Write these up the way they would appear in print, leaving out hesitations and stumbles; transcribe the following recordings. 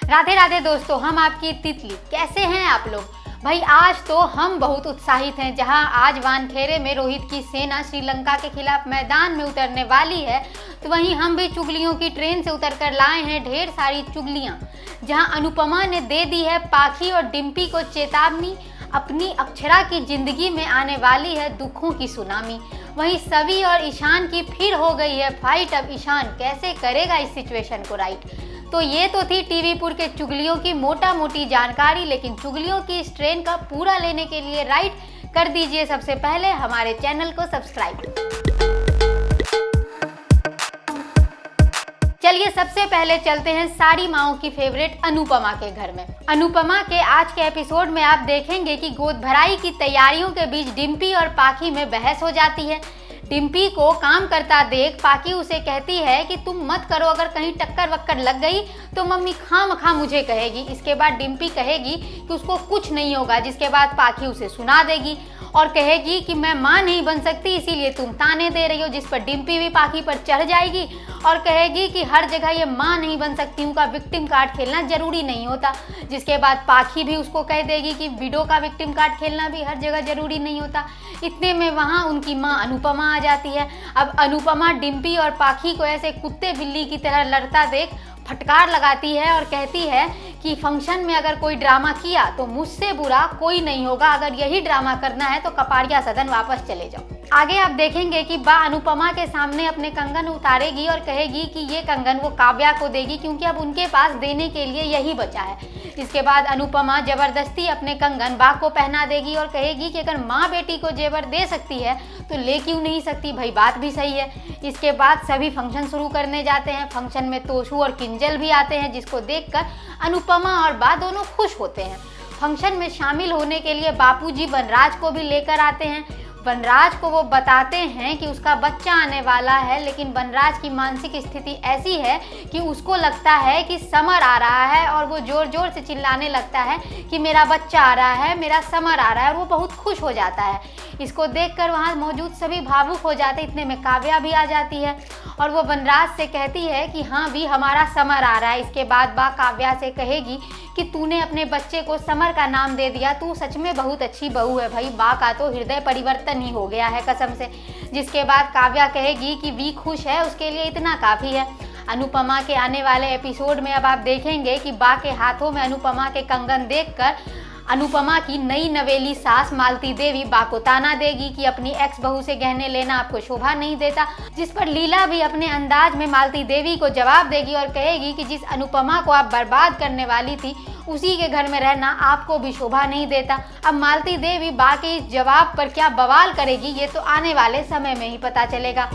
राधे राधे दोस्तों, हम आपकी तितली। कैसे हैं आप लोग? भाई आज तो हम बहुत उत्साहित हैं। जहां आज वानखेड़े में रोहित की सेना श्रीलंका के खिलाफ मैदान में उतरने वाली है, तो वहीं हम भी चुगलियों की ट्रेन से उतरकर लाए हैं ढेर सारी चुगलियां। जहां अनुपमा ने दे दी है पाखी और डिम्पी को चेतावनी, अपनी अक्षरा की जिंदगी में आने वाली है दुखों की सुनामी। वहीं सवी और ईशान की फिर हो गई है फाइट। अब ईशान कैसे करेगा इस सिचुएशन को राइट। तो ये तो थी टीवीपुर के चुगलियों की मोटा मोटी जानकारी, लेकिन चुगलियों की इस ट्रेन का पूरा लेने के लिए राइट कर दीजिए सबसे पहले हमारे चैनल को सब्सक्राइब। चलिए सबसे पहले चलते हैं सारी माओं की फेवरेट अनुपमा के घर में। अनुपमा के आज के एपिसोड में आप देखेंगे कि गोद भराई की तैयारियों के बीच डिम्पी और पाखी में बहस हो जाती है। डिम्पी को काम करता देख पाखी उसे कहती है कि तुम मत करो, अगर कहीं टक्कर वक्कर लग गई तो मम्मी खामखा मुझे कहेगी। इसके बाद डिम्पी कहेगी कि उसको कुछ नहीं होगा, जिसके बाद पाखी उसे सुना देगी और कहेगी कि मैं माँ नहीं बन सकती इसीलिए तुम ताने दे रही हो, जिस पर डिम्पी भी पाखी पर चढ़ जाएगी और कहेगी कि हर जगह ये माँ नहीं बन सकती हूँ का विक्टिम कार्ड खेलना जरूरी नहीं होता। जिसके बाद पाखी भी उसको कह देगी कि विडो का विक्टिम कार्ड खेलना भी हर जगह जरूरी नहीं होता। इतने में वहाँ उनकी माँ अनुपमा आ जाती है। अब अनुपमा डिम्पी और पाखी को ऐसे कुत्ते बिल्ली की तरह लड़ता देख फटकार लगाती है और कहती है कि फंक्शन में अगर कोई ड्रामा किया तो मुझसे बुरा कोई नहीं होगा, अगर यही ड्रामा करना है तो कपाड़िया सदन वापस चले जाओ। आगे आप देखेंगे कि बा अनुपमा के सामने अपने कंगन उतारेगी और कहेगी कि ये कंगन वो काव्या को देगी क्योंकि अब उनके पास देने के लिए यही बचा है। इसके बाद अनुपमा जबरदस्ती अपने कंगन बा को पहना देगी और कहेगी कि अगर माँ बेटी को जेवर दे सकती है तो ले क्यों नहीं सकती। भाई बात भी सही है। इसके बाद सभी फंक्शन शुरू करने जाते हैं। फंक्शन में तोशु और किंजल भी आते हैं, जिसको देखकर अनुपमा और बा दोनों खुश होते हैं। फंक्शन में शामिल होने के लिए बापूजी वनराज को भी लेकर आते हैं। वनराज को वो बताते हैं कि उसका बच्चा आने वाला है, लेकिन वनराज की मानसिक स्थिति ऐसी है कि उसको लगता है कि समर आ रहा है और वो जोर जोर से चिल्लाने लगता है कि मेरा बच्चा आ रहा है, मेरा समर आ रहा है, और वो बहुत खुश हो जाता है। इसको देखकर वहाँ मौजूद सभी भावुक हो जाते। इतने में काव्या भी आ जाती है और वो वनराज से कहती है कि हाँ भी हमारा समर आ रहा है। इसके बाद बा काव्या से कहेगी कि तूने अपने बच्चे को समर का नाम दे दिया, तू सच में बहुत अच्छी बहू है। भाई बा का तो हृदय परिवर्तन ही हो गया है कसम से। जिसके बाद काव्या कहेगी कि वी खुश है, उसके लिए इतना काफ़ी है। अनुपमा के आने वाले एपिसोड में अब आप देखेंगे कि बा के हाथों में अनुपमा के कंगन देखकर अनुपमा की नई नवेली सास मालती देवी बा को ताना देगी कि अपनी एक्स बहू से गहने लेना आपको शोभा नहीं देता। जिस पर लीला भी अपने अंदाज में मालती देवी को जवाब देगी और कहेगी कि जिस अनुपमा को आप बर्बाद करने वाली थी उसी के घर में रहना आपको भी शोभा नहीं देता। अब मालती देवी बा के इस जवाब पर क्या बवाल करेगी ये तो आने वाले समय में ही पता चलेगा।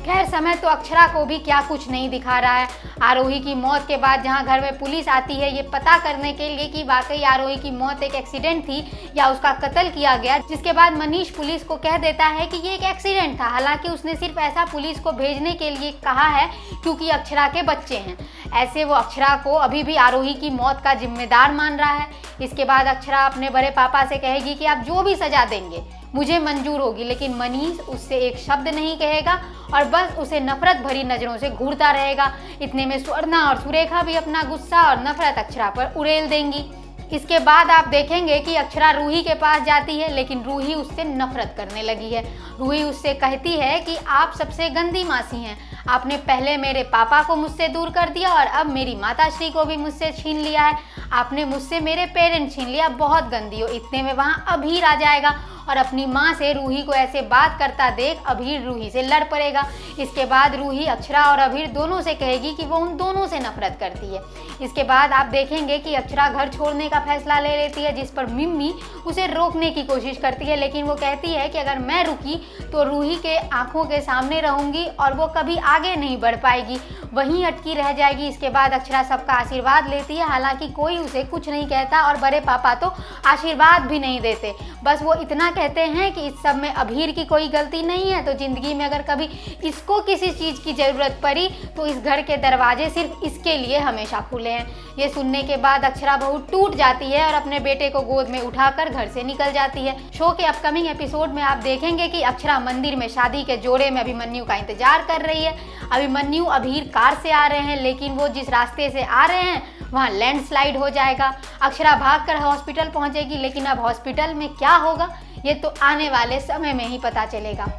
खैर समय तो अक्षरा को भी क्या कुछ नहीं दिखा रहा है। आरोही की मौत के बाद जहां घर में पुलिस आती है ये पता करने के लिए कि वाकई आरोही की मौत एक एक्सीडेंट थी या उसका कत्ल किया गया, जिसके बाद मनीष पुलिस को कह देता है कि ये एक एक्सीडेंट था। हालांकि उसने सिर्फ ऐसा पुलिस को भेजने के लिए कहा है क्योंकि अक्षरा के बच्चे हैं। ऐसे वो अक्षरा को अभी भी आरोही की मौत का जिम्मेदार मान रहा है। इसके बाद अक्षरा अपने बड़े पापा से कहेगी कि आप जो भी सजा देंगे मुझे मंजूर होगी, लेकिन मनीष उससे एक शब्द नहीं कहेगा और बस उसे नफरत भरी नज़रों से घूरता रहेगा। इतने में स्वर्णा और सुरेखा भी अपना गुस्सा और नफरत अक्षरा पर उड़ेल देंगी। इसके बाद आप देखेंगे कि अक्षरा रूही के पास जाती है, लेकिन रूही उससे नफरत करने लगी है। रूही उससे कहती है कि आप सबसे गंदी मासी हैं, आपने पहले मेरे पापा को मुझसे दूर कर दिया और अब मेरी माताश्री को भी मुझसे छीन लिया है, आपने मुझसे मेरे पेरेंट छीन लिया, बहुत गंदी हो। इतने में वहाँ अभीर आ जाएगा और अपनी माँ से रूही को ऐसे बात करता देख अभीर रूही से लड़ पड़ेगा। इसके बाद रूही अक्षरा और अभीर दोनों से कहेगी कि वो उन दोनों से नफरत करती है। इसके बाद आप देखेंगे कि अक्षरा घर छोड़ने का फैसला ले लेती है, जिस पर मिम्मी उसे रोकने की कोशिश करती है, लेकिन वो कहती है कि अगर मैं रुकी तो रूही के आंखों के सामने रहूंगी और वो कभी आगे नहीं बढ़ पाएगी, वहीं अटकी रह जाएगी। इसके बाद अक्षरा सबका आशीर्वाद लेती है, हालांकि कोई उसे कुछ नहीं कहता और बड़े पापा तो आशीर्वाद भी नहीं देते। बस वो इतना कहते हैं कि इस सब में अभीर की कोई गलती नहीं है, तो ज़िंदगी में अगर कभी इसको किसी चीज़ की ज़रूरत पड़ी तो इस घर के दरवाजे सिर्फ इसके लिए हमेशा खुले हैं। ये सुनने के बाद अक्षरा बहुत टूट जाती है और अपने बेटे को गोद में उठाकर घर से निकल जाती है। शो के अपकमिंग एपिसोड में आप देखेंगे कि अक्षरा मंदिर में शादी के जोड़े में अभिमन्यु का इंतजार कर रही है। अभिमन्यु अभीर कार से आ रहे हैं, लेकिन वो जिस रास्ते से आ रहे हैं वहाँ लैंडस्लाइड हो जाएगा। अक्षरा भागकर हॉस्पिटल पहुँचेगी, लेकिन अब हॉस्पिटल में क्या होगा ये तो आने वाले समय में ही पता चलेगा।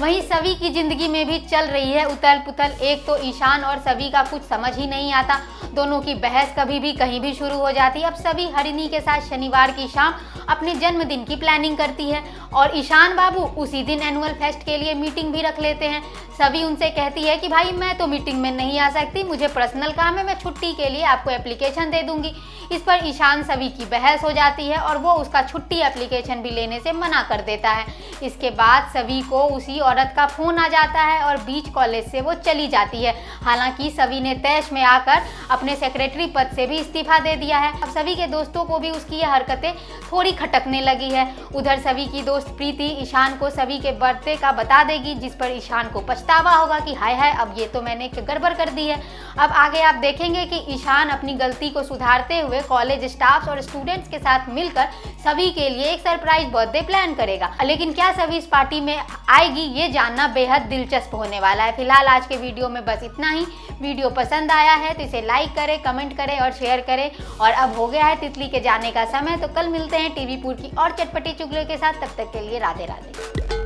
वहीं सवी की जिंदगी में भी चल रही है उथल पुथल। एक तो ईशान और सवी का कुछ समझ ही नहीं आता, दोनों की बहस कभी भी कहीं भी शुरू हो जाती है। अब सवी हरिणी के साथ शनिवार की शाम अपने जन्मदिन की प्लानिंग करती है और ईशान बाबू उसी दिन एनुअल फेस्ट के लिए मीटिंग भी रख लेते हैं। सवी उनसे कहती है कि भाई मैं तो मीटिंग में नहीं आ सकती, मुझे पर्सनल काम है, मैं छुट्टी के लिए आपको एप्लीकेशन दे दूंगी। इस पर ईशान सवी की बहस हो जाती है और वो उसका छुट्टी एप्लीकेशन भी लेने से मना कर देता है। इसके बाद सवी को उसी औरत का फ़ोन आ जाता है और बीच कॉलेज से वो चली जाती है। हालांकि सवी ने तैश में आकर अपने सेक्रेटरी पद से भी इस्तीफा दे दिया है। अब सवी के दोस्तों को भी उसकी ये हरकतें थोड़ी खटकने लगी है। उधर सवी की दोस्त प्रीति ईशान को सवी के बर्थडे का बता देगी, जिस पर ईशान को पछतावा होगा कि हाय हाय अब ये तो मैंने गड़बड़ कर दी है। अब आगे आप देखेंगे कि ईशान अपनी गलती को सुधारते हुए कॉलेज स्टाफ और स्टूडेंट्स के साथ मिलकर सभी के लिए एक सरप्राइज बर्थडे प्लान करेगा। लेकिन क्या सभी इस पार्टी में आएगी ये जानना बेहद दिलचस्प होने वाला है। फिलहाल आज के वीडियो में बस इतना ही। वीडियो पसंद आया है तो इसे लाइक करें, कमेंट करें और शेयर करें। और अब हो गया है तितली के जाने का समय, तो कल मिलते हैं टीवी पुर की और चटपटी चुगलियों के साथ। तब तक के लिए राधे राधे।